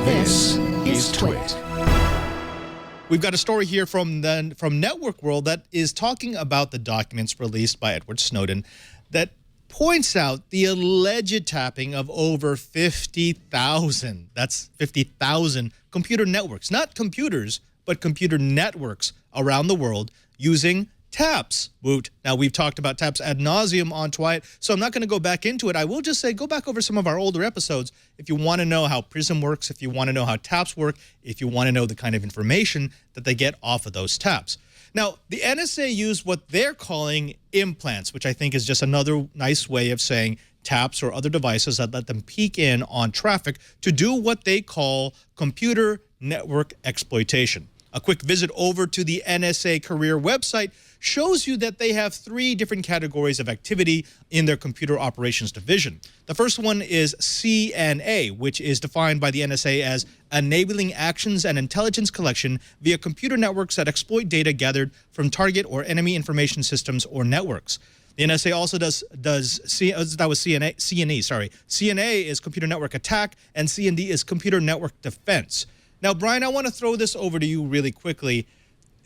This is Twit. We've got a story here from Network World that is talking about the documents released by Edward Snowden that points out the alleged tapping of over 50,000, that's 50,000 computer networks, not computers, but computer networks around the world using taps. Woot. Now, we've talked about taps ad nauseum on Twit, so I'm not going to go back into it. I will just say go back over some of our older episodes if you want to know how Prism works, if you want to know how taps work, if you want to know the kind of information that they get off of those taps. Now, the NSA use what they're calling implants, which I think is just another nice way of saying taps or other devices that let them peek in on traffic to do what they call computer network exploitation. A quick visit over to the NSA career website shows you that they have 3 different categories of activity in their computer operations division. The first one is CNA, which is defined by the NSA as enabling actions and intelligence collection via computer networks that exploit data gathered from target or enemy information systems or networks. The NSA also CNA is computer network attack, and CND is computer network defense. Now, Brian, I want to throw this over to you really quickly.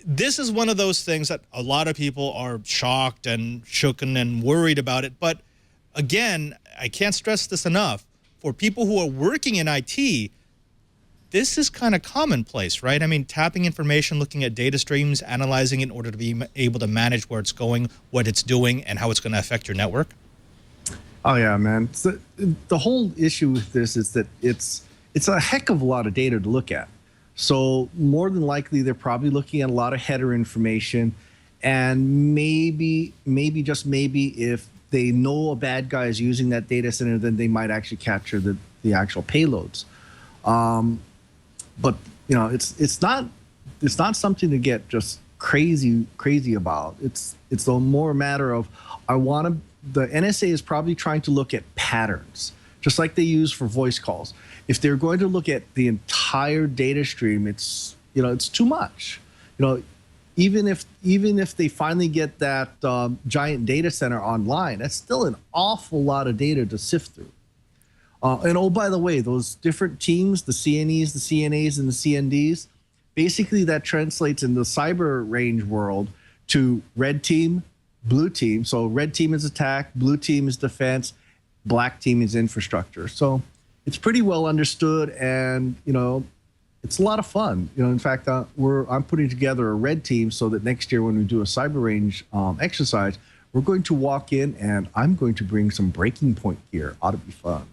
This is one of those things that a lot of people are shocked and shooken and worried about it. But again, I can't stress this enough. For people who are working in IT, this is kind of commonplace, right? I mean, tapping information, looking at data streams, analyzing it in order to be able to manage where it's going, what it's doing, and how it's going to affect your network. Oh, yeah, man. So, the whole issue with this is that it's a heck of a lot of data to look at. So more than likely, they're probably looking at a lot of header information, and maybe just maybe, if they know a bad guy is using that data center, then they might actually capture the actual payloads. But you know, it's not something to get just crazy about. It's a more matter of the NSA is probably trying to look at patterns, just like they use for voice calls. If they're going to look at the entire data stream, it's too much. Even if they finally get that giant data center online, that's still an awful lot of data to sift through. And oh, by the way, those different teams, the CNEs, the CNAs, and the CNDs, basically that translates in the cyber range world to red team, blue team. So red team is attack, blue team is defense, black team is infrastructure. So it's pretty well understood, and it's a lot of fun. In fact, I'm putting together a red team so that next year when we do a cyber range exercise, we're going to walk in and I'm going to bring some breaking point gear. Ought to be fun.